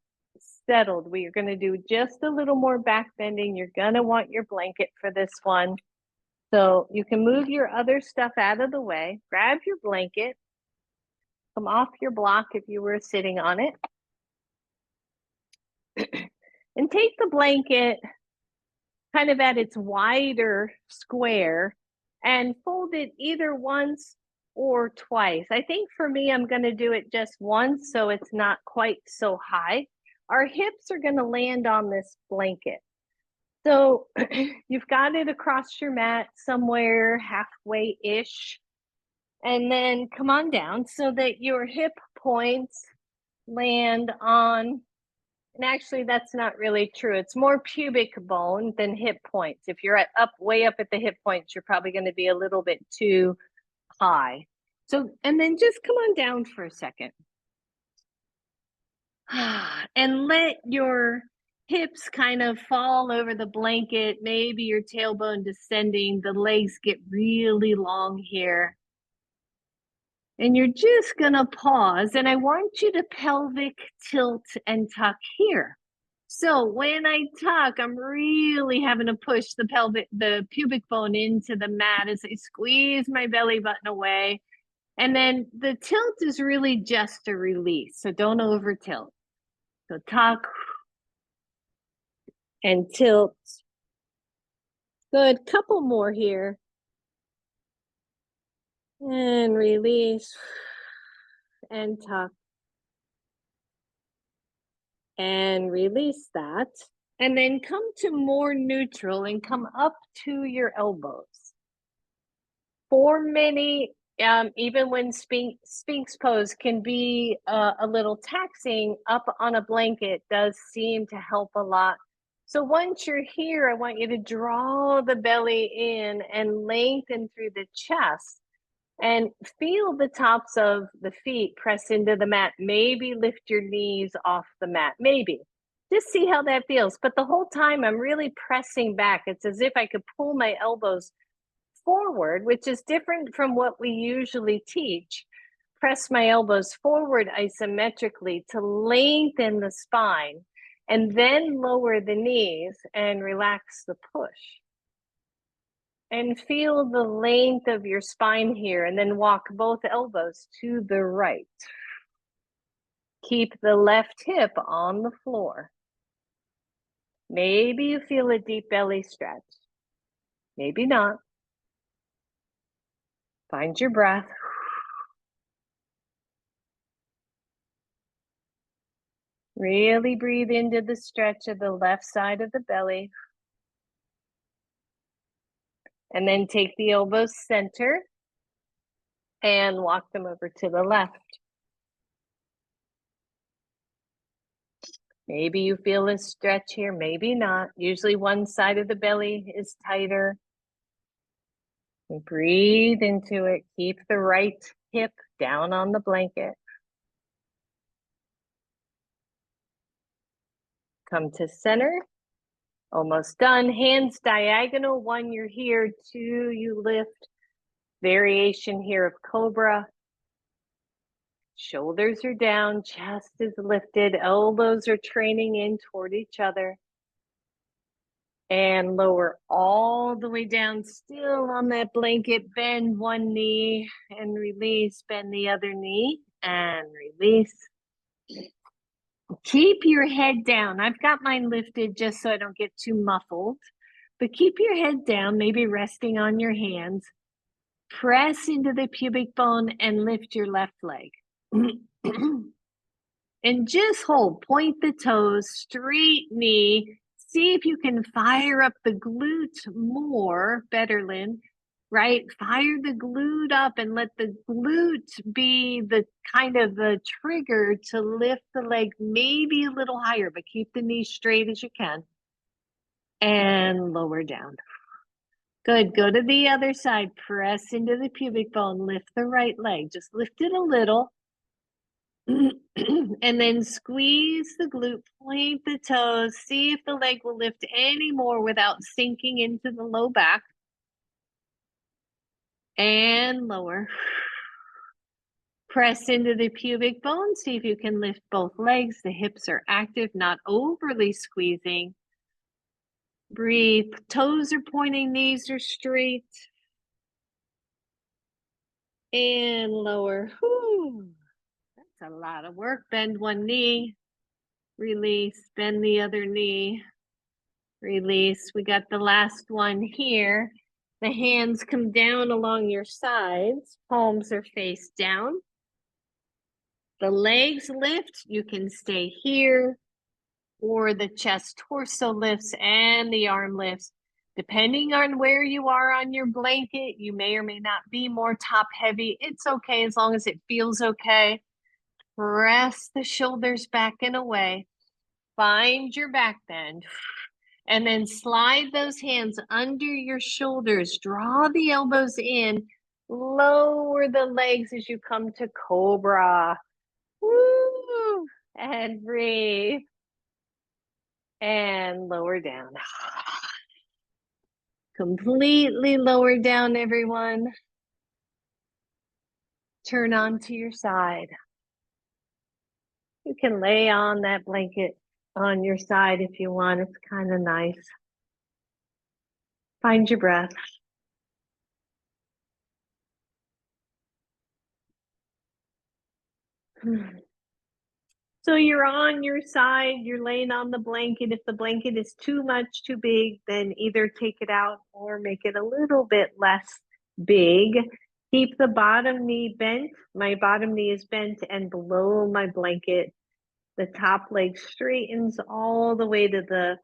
settled, we are going to do just a little more back bending. You're going to want your blanket for this one. So you can move your other stuff out of the way. Grab your blanket. Come off your block if you were sitting on it. And take the blanket kind of at its wider square and fold it either once or twice. I think for me, I'm going to do it just once so it's not quite so high. Our hips are going to land on this blanket. So you've got it across your mat somewhere halfway-ish. And then come on down so that your hip points land on, and actually that's not really true. It's more pubic bone than hip points. If you're way up at the hip points, you're probably going to be a little bit too high. So, and then just come on down for a second. And let your hips kind of fall over the blanket, maybe your tailbone descending, the legs get really long here. And you're just gonna pause, and I want you to pelvic tilt and tuck here. So when I tuck, I'm really having to push the pubic bone into the mat as I squeeze my belly button away. And then the tilt is really just a release. So don't over tilt. So tuck and tilt. Good. Couple more here. And release and tuck and release that. And then come to more neutral and come up to your elbows. For many, even when Sphinx pose can be a little taxing, up on a blanket does seem to help a lot. So once you're here, I want you to draw the belly in and lengthen through the chest and feel the tops of the feet press into the mat. Maybe lift your knees off the mat, maybe. Just see how that feels. But the whole time I'm really pressing back. It's as if I could pull my elbows forward, which is different from what we usually teach. Press my elbows forward isometrically to lengthen the spine and then lower the knees and relax the push. And feel the length of your spine here, and then walk both elbows to the right. Keep the left hip on the floor. Maybe you feel a deep belly stretch. Maybe not. Find your breath. Really breathe into the stretch of the left side of the belly. And then take the elbows center and walk them over to the left. Maybe you feel a stretch here, maybe not. Usually one side of the belly is tighter. And breathe into it. Keep the right hip down on the blanket. Come to center. Almost done. Hands diagonal. 1, you're here. 2, you lift. Variation here of cobra. Shoulders are down, chest is lifted, elbows are training in toward each other. And lower all the way down, still on that blanket. Bend one knee and release. Bend the other knee and release. Keep your head down. I've got mine lifted just so I don't get too muffled. But keep your head down, maybe resting on your hands. Press into the pubic bone and lift your left leg. And just hold. Point the toes, straight knee. See if you can fire up the glute more. Better, Lynn. Right? Fire the glute up and let the glute be the kind of the trigger to lift the leg maybe a little higher, but keep the knee straight as you can. And lower down. Good. Go to the other side. Press into the pubic bone. Lift the right leg. Just lift it a little. And then squeeze the glute, point the toes, see if the leg will lift any more without sinking into the low back. And lower. Press into the pubic bone, see if you can lift both legs. The hips are active, not overly squeezing. Breathe. Toes are pointing, knees are straight. And lower. Whew. That's a lot of work. Bend one knee. Release. Bend the other knee. Release. We got the last one here. The hands come down along your sides. Palms are face down. The legs lift. You can stay here, or the chest torso lifts and the arm lifts. Depending on where you are on your blanket, you may or may not be more top heavy. It's okay as long as it feels okay. Press the shoulders back and away. Find your back bend. And then slide those hands under your shoulders. Draw the elbows in. Lower the legs as you come to cobra. Woo! And breathe. And lower down. Completely lower down, everyone. Turn onto your side. You can lay on that blanket on your side if you want. It's kind of nice. Find your breath. So you're on your side, you're laying on the blanket. If the blanket is too much, too big, then either take it out or make it a little bit less big. Keep the bottom knee bent. My bottom knee is bent and below my blanket. The top leg straightens all the way to the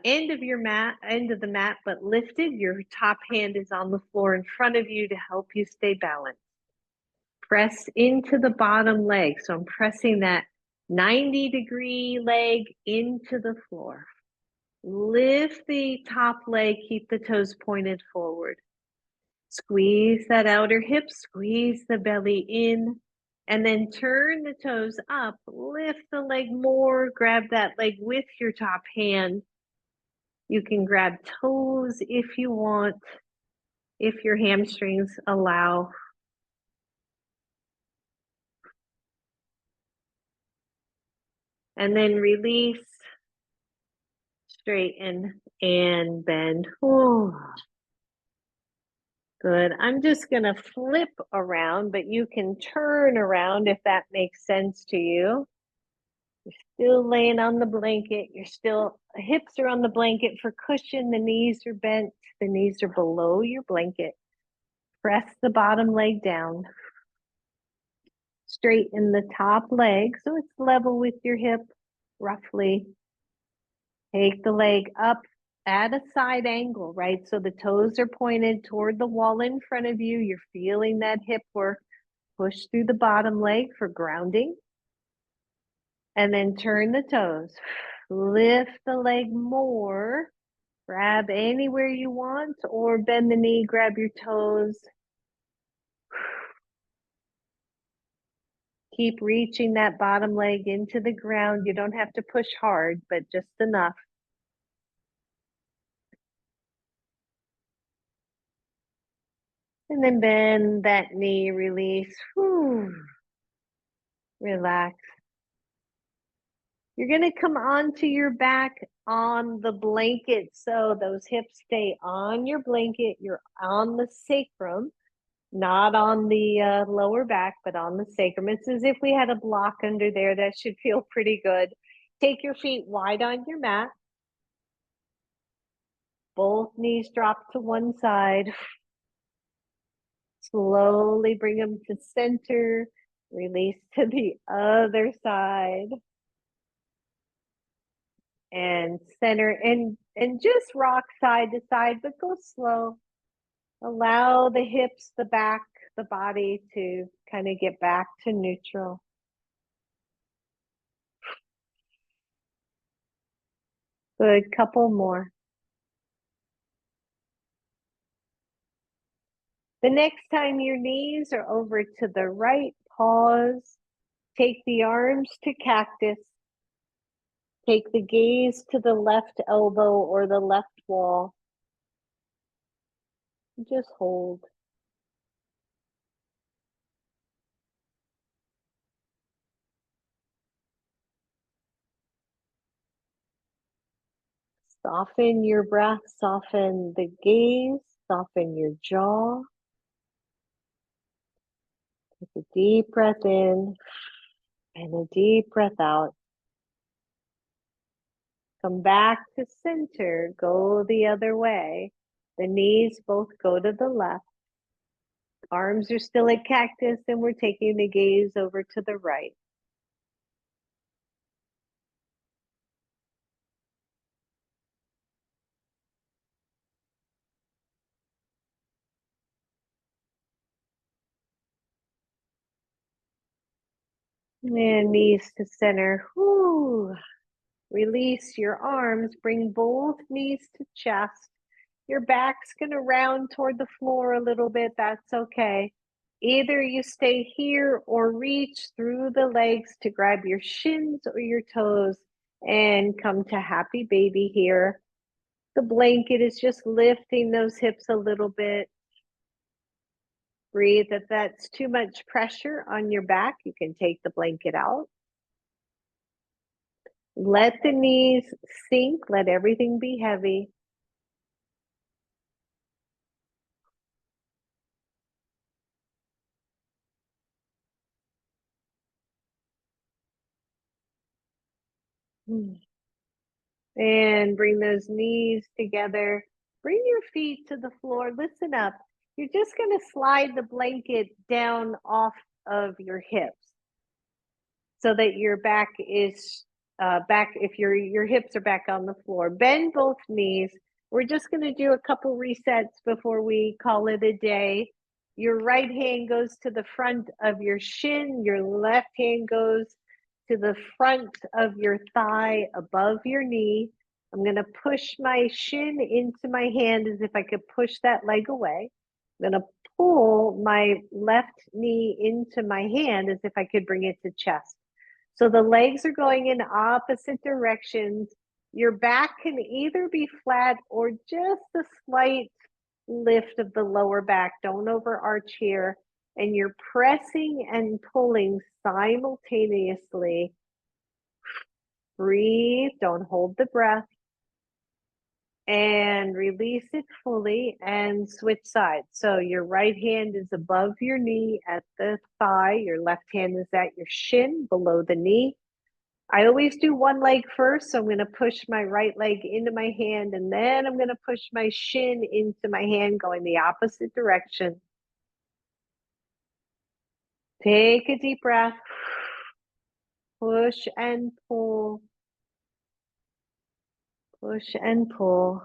end of the mat, but lifted. Your top hand is on the floor in front of you to help you stay balanced. Press into the bottom leg. So I'm pressing that 90-degree leg into the floor. Lift the top leg, keep the toes pointed forward. Squeeze that outer hip, squeeze the belly in, and then turn the toes up. Lift the leg more, grab that leg with your top hand. You can grab toes if you want, if your hamstrings allow. And then release, straighten, and bend. Ooh. Good. I'm just going to flip around, but you can turn around if that makes sense to you. You're still laying on the blanket. Hips are on the blanket for cushion. The knees are bent. The knees are below your blanket. Press the bottom leg down. Straighten the top leg so it's level with your hip, roughly. Take the leg up at a side angle, right? So the toes are pointed toward the wall in front of you. You're feeling that hip work. Push through the bottom leg for grounding. And then turn the toes. Lift the leg more. Grab anywhere you want or bend the knee, grab your toes. Keep reaching that bottom leg into the ground. You don't have to push hard, but just enough. And then bend that knee, release. Whew. Relax. You're going to come onto your back on the blanket. So those hips stay on your blanket. You're on the sacrum, not on the lower back, but on the sacrum. It's as if we had a block under there. That should feel pretty good. Take your feet wide on your mat. Both knees drop to one side. Slowly bring them to center. Release to the other side. And center and just rock side to side, but go slow. Allow the hips, the back, the body to kind of get back to neutral. Good, couple more. The next time your knees are over to the right, pause. Take the arms to cactus. Take the gaze to the left elbow or the left wall. Just hold. Soften your breath, soften the gaze, soften your jaw. Take a deep breath in and a deep breath out. Come back to center, go the other way. The knees both go to the left. Arms are still at cactus and we're taking the gaze over to the right. And knees to center. Whew. Release your arms, bring both knees to chest. Your back's going to round toward the floor a little bit. That's okay. Either you stay here or reach through the legs to grab your shins or your toes and come to happy baby here. The blanket is just lifting those hips a little bit. Breathe. If that's too much pressure on your back, you can take the blanket out. Let the knees sink. Let everything be heavy. And bring those knees together. Bring your feet to the floor. Listen up. You're just going to slide the blanket down off of your hips so that your back is back. If your hips are back on the floor, bend both knees. We're just going to do a couple resets before we call it a day. Your right hand goes to the front of your shin. Your left hand goes to the front of your thigh above your knee. I'm going to push my shin into my hand as if I could push that leg away. I'm going to pull my left knee into my hand as if I could bring it to chest. So the legs are going in opposite directions. Your back can either be flat or just a slight lift of the lower back. Don't overarch here. And you're pressing and pulling simultaneously. Breathe, don't hold the breath. And release it fully and switch sides. So your right hand is above your knee at the thigh. Your left hand is at your shin below the knee. I always do one leg first. So I'm going to push my right leg into my hand, and then I'm going to push my shin into my hand, going the opposite direction. Take a deep breath. Push and pull. Push and pull.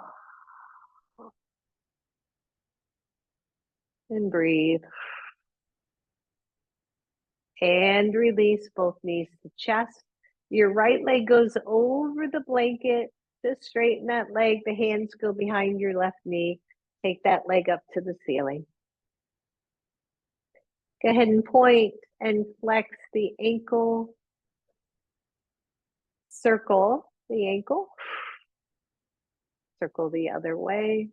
And breathe. And release both knees to chest. Your right leg goes over the blanket. Just straighten that leg. The hands go behind your left knee. Take that leg up to the ceiling. Go ahead and point and flex the ankle. Circle the ankle. Circle the other way.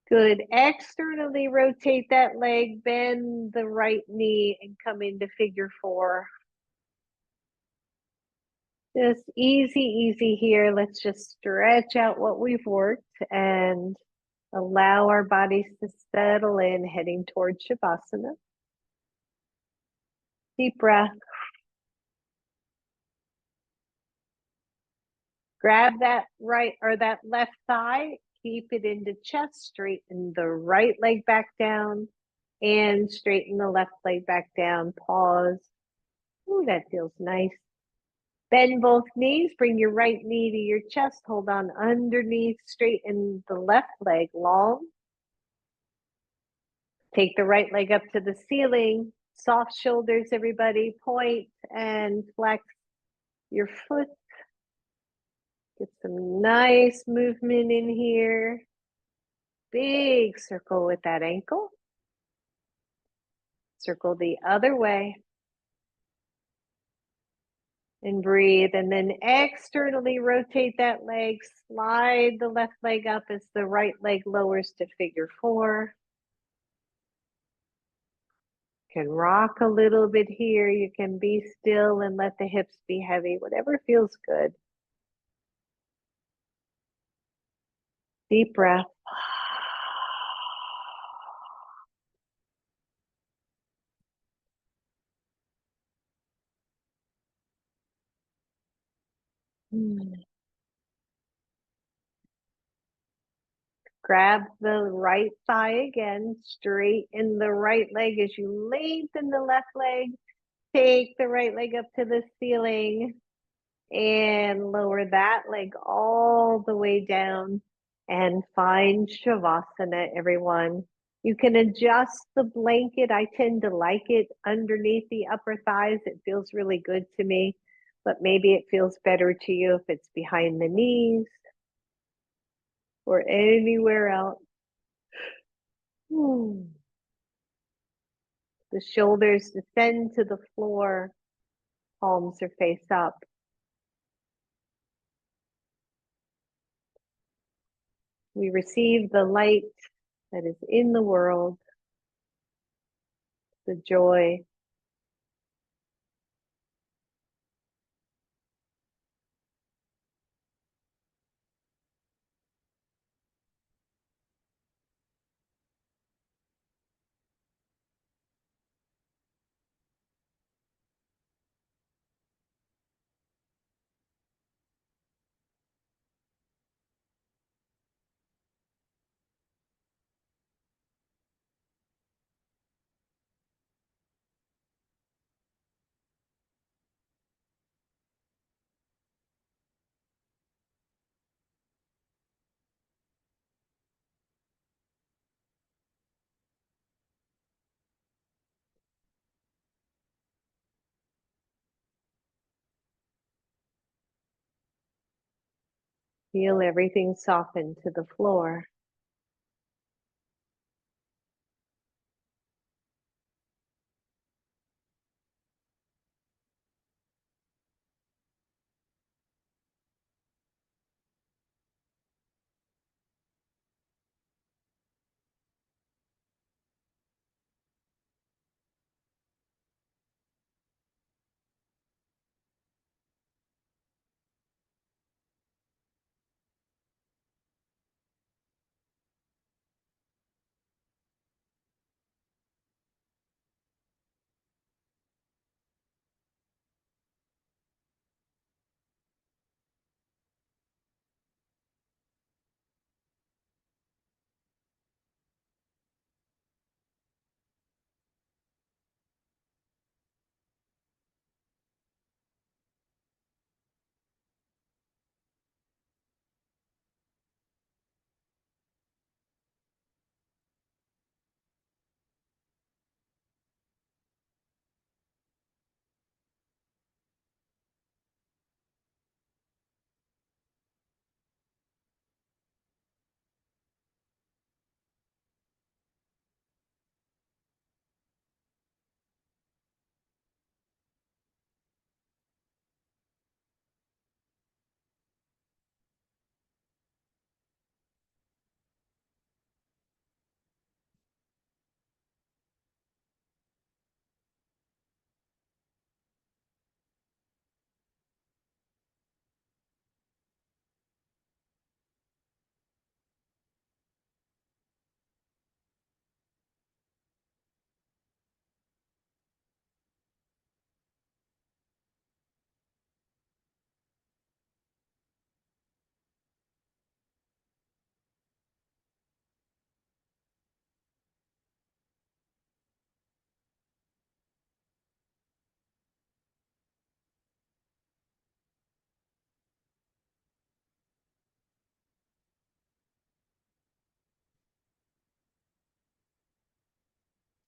Good. Externally rotate that leg, bend the right knee, and come into figure four. Just easy here. Let's just stretch out what we've worked and allow our bodies to settle in, heading towards Shavasana. Deep breath. Grab that right or that left thigh, keep it into chest, straighten the right leg back down, and straighten the left leg back down. Pause. Ooh, that feels nice. Bend both knees, bring your right knee to your chest, hold on underneath, straighten the left leg long. Take the right leg up to the ceiling, soft shoulders, everybody. Point and flex your foot. Get some nice movement in here. Big circle with that ankle. Circle the other way. And breathe, and then externally rotate that leg, slide the left leg up as the right leg lowers to figure four. You can rock a little bit here. You can be still and let the hips be heavy, whatever feels good. Deep breath. Grab the right thigh again, straighten the right leg as you lengthen the left leg. Take the right leg up to the ceiling and lower that leg all the way down and find Shavasana, everyone. You can adjust the blanket. I tend to like it underneath the upper thighs. It feels really good to me, but maybe it feels better to you if it's behind the knees or anywhere else. The shoulders descend to the floor, palms are face up. We receive the light that is in the world, the joy. Feel everything soften to the floor.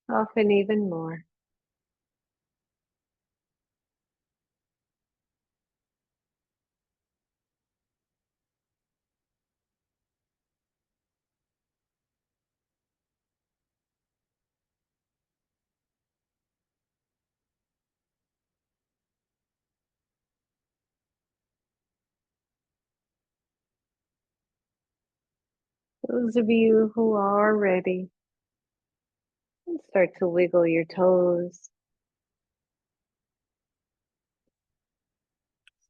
Soften even more. Those of you who are ready, start to wiggle your toes.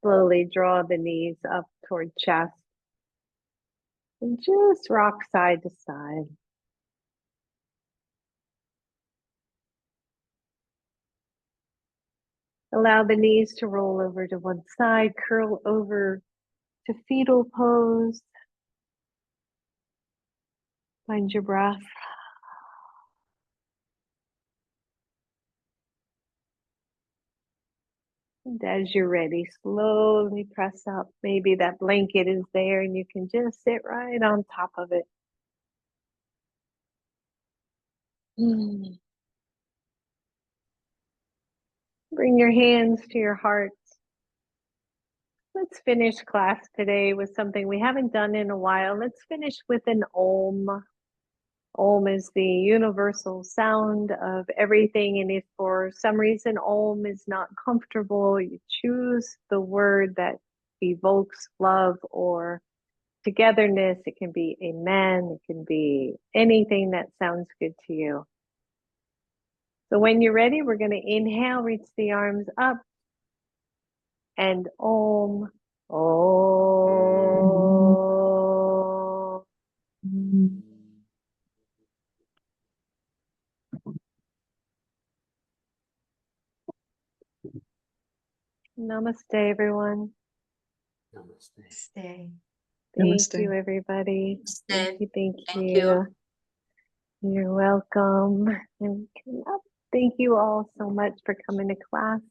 Slowly draw the knees up toward chest and just rock side to side. Allow the knees to roll over to one side, curl over to fetal pose. Find your breath. And as you're ready, slowly press up. Maybe that blanket is there and you can just sit right on top of it. Bring your hands to your heart. Let's finish class today with something we haven't done in a while. Let's finish with an Om. Om is the universal sound of everything. And if for some reason Om is not comfortable, you choose the word that evokes love or togetherness. It can be amen. It can be anything that sounds good to you. So when you're ready, we're going to inhale, reach the arms up, and Om. Om. Namaste, everyone. Namaste. Thank you, everybody. Thank you. Thank Thank you. You're welcome. And thank you all so much for coming to class.